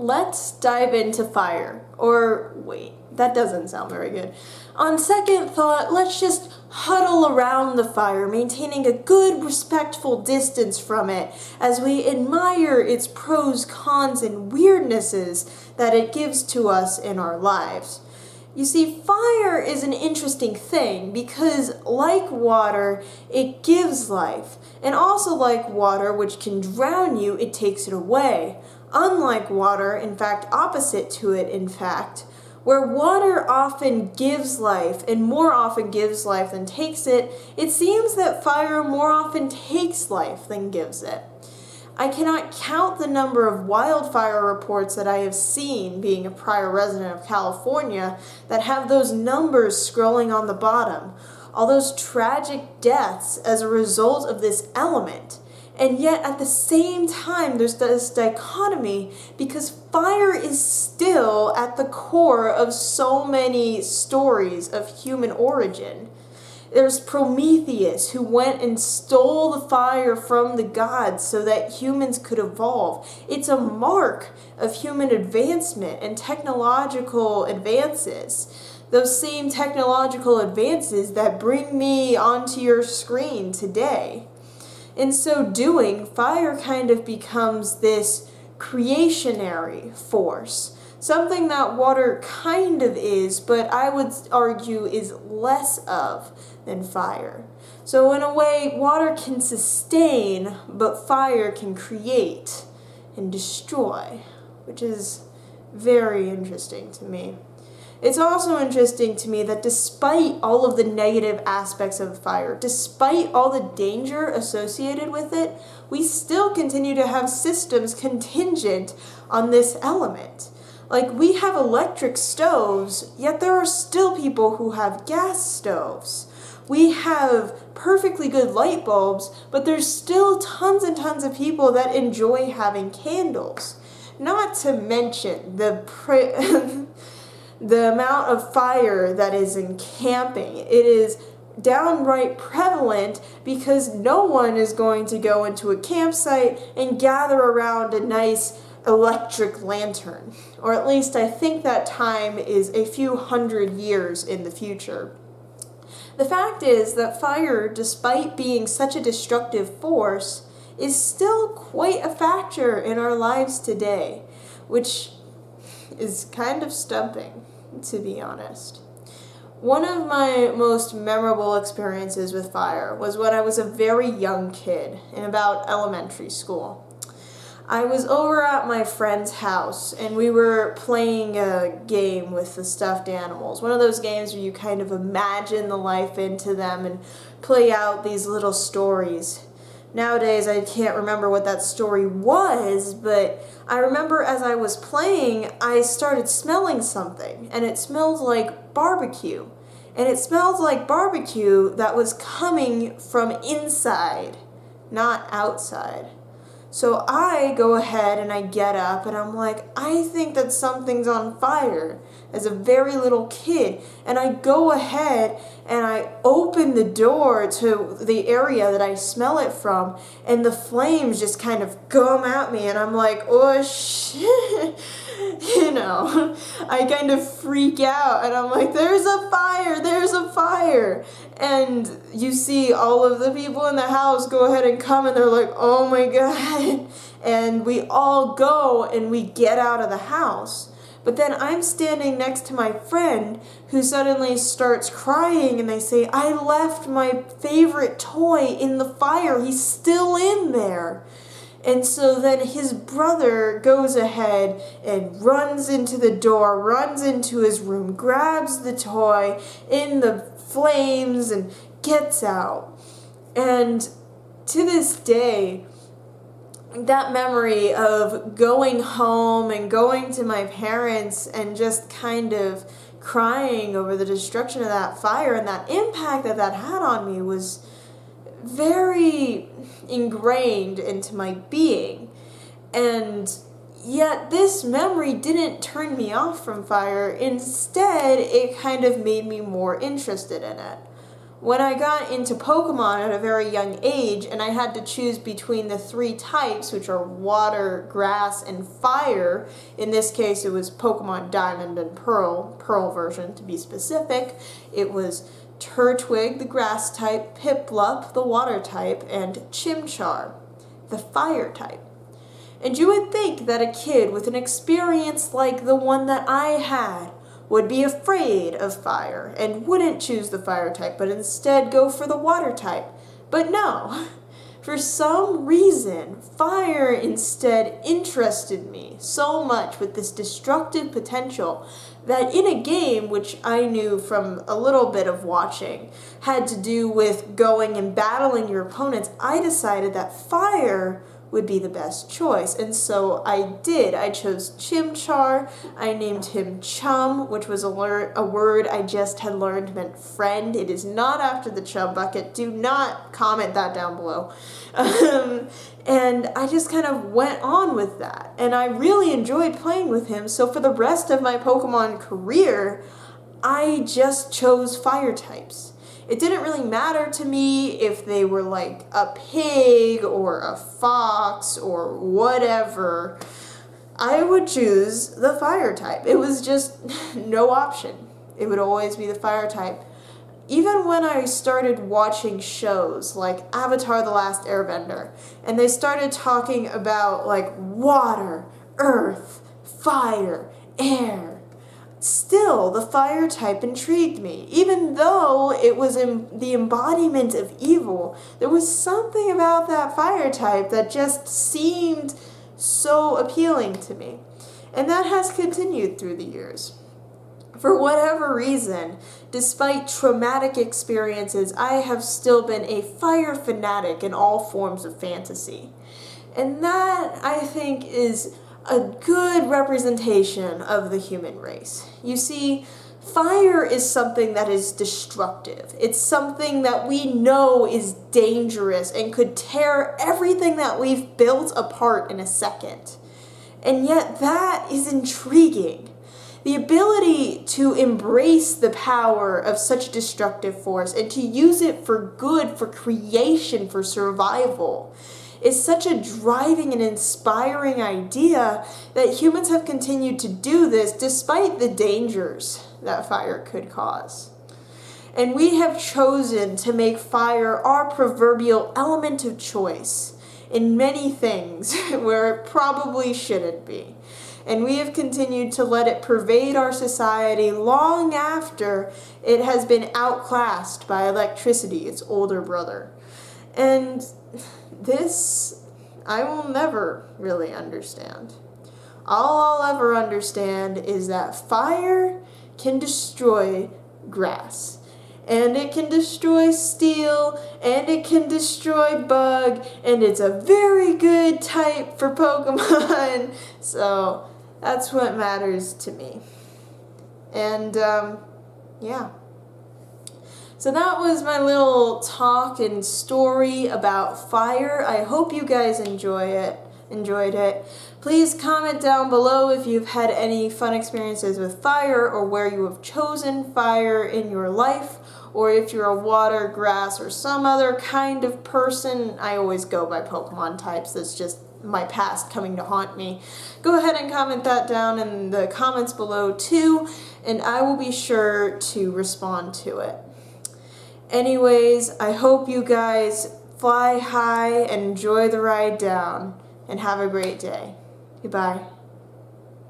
Let's dive into fire. Or wait, that doesn't sound very good. On second thought, let's just huddle around the fire, maintaining a good, respectful distance from it as we admire its pros, cons, and weirdnesses that it gives to us in our lives. You see, fire is an interesting thing because, like water, it gives life. And also like water, which can drown you, it takes it away. Unlike water, in fact, opposite to it, in fact, where water often gives life, and more often gives life than takes it, it seems that fire more often takes life than gives it. I cannot count the number of wildfire reports that I have seen, being a prior resident of California, that have those numbers scrolling on the bottom, all those tragic deaths as a result of this element. And yet at the same time there's this dichotomy because fire is still at the core of so many stories of human origin. There's Prometheus, who went and stole the fire from the gods so that humans could evolve. It's a mark of human advancement and technological advances. Those same technological advances that bring me onto your screen today. In so doing, fire kind of becomes this creationary force. Something that water kind of is, but I would argue is less of than fire. So in a way, water can sustain, but fire can create and destroy, which is very interesting to me. It's also interesting to me that despite all of the negative aspects of fire, despite all the danger associated with it, we still continue to have systems contingent on this element. Like, we have electric stoves, yet there are still people who have gas stoves. We have perfectly good light bulbs, but there's still tons and tons of people that enjoy having candles. Not to mention the amount of fire that is in camping. It is downright prevalent because no one is going to go into a campsite and gather around a nice electric lantern. Or at least I think that time is a few hundred years in the future. The fact is that fire, despite being such a destructive force, is still quite a factor in our lives today, which is kind of stumping, to be honest. One of my most memorable experiences with fire was when I was a very young kid in about elementary school. I was over at my friend's house and we were playing a game with the stuffed animals. One of those games where you kind of imagine the life into them and play out these little stories. Nowadays, I can't remember what that story was, but I remember as I was playing, I started smelling something, and it smelled like barbecue. And it smelled like barbecue that was coming from inside, not outside. So I go ahead and I get up and I'm like, I think that something's on fire as a very little kid. And I go ahead and I open the door to the area that I smell it from, and the flames just kind of come at me and I'm like, oh shit. You know, I kind of freak out and I'm like, there's a fire, there's a fire. And you see all of the people in the house go ahead and come and they're like, oh my God. And we all go and we get out of the house. But then I'm standing next to my friend who suddenly starts crying and they say, I left my favorite toy in the fire. He's still in there. And so then his brother goes ahead and runs into the door, runs into his room, grabs the toy in the flames and gets out. And to this day, that memory of going home and going to my parents and just kind of crying over the destruction of that fire and that impact that that had on me was very ingrained into my being. And yet this memory didn't turn me off from fire. Instead, it kind of made me more interested in it. When I got into Pokemon at a very young age and I had to choose between the 3 types, which are water, grass, and fire, in this case it was Pokemon Diamond and Pearl version to be specific, it was Turtwig, the grass type, Piplup, the water type, and Chimchar, the fire type. And you would think that a kid with an experience like the one that I had would be afraid of fire and wouldn't choose the fire type, but instead go for the water type. But no, for some reason, fire instead interested me so much with this destructive potential that in a game, which I knew from a little bit of watching, had to do with going and battling your opponents, I decided that fire would be the best choice. And so I did. I chose Chimchar. I named him Chum, which was a word I just had learned meant friend. It is not after the Chum Bucket. Do not comment that down below. And I just kind of went on with that. And I really enjoyed playing with him. So for the rest of my Pokemon career, I just chose fire types. It didn't really matter to me if they were like a pig or a fox or whatever. I would choose the fire type. It was just no option. It would always be the fire type. Even when I started watching shows like Avatar: The Last Airbender, and they started talking about like water, earth, fire, air, still, the fire type intrigued me. Even though it was the embodiment of evil, there was something about that fire type that just seemed so appealing to me. And that has continued through the years. For whatever reason, despite traumatic experiences, I have still been a fire fanatic in all forms of fantasy. And that, I think, is a good representation of the human race. You see, fire is something that is destructive. It's something that we know is dangerous and could tear everything that we've built apart in a second. And yet that is intriguing. The ability to embrace the power of such a destructive force and to use it for good, for creation, for survival, is such a driving and inspiring idea that humans have continued to do this despite the dangers that fire could cause. And we have chosen to make fire our proverbial element of choice in many things where it probably shouldn't be. And we have continued to let it pervade our society long after it has been outclassed by electricity, its older brother. And this, I will never really understand. All I'll ever understand is that fire can destroy grass. And it can destroy steel, and it can destroy bug, and it's a very good type for Pokemon. So that's what matters to me. And, yeah. So that was my little talk and story about fire. I hope you guys enjoyed it. Please comment down below if you've had any fun experiences with fire or where you have chosen fire in your life, or if you're a water, grass, or some other kind of person. I always go by Pokemon types. That's just my past coming to haunt me. Go ahead and comment that down in the comments below too, and I will be sure to respond to it. Anyways, I hope you guys fly high and enjoy the ride down, and have a great day. Goodbye.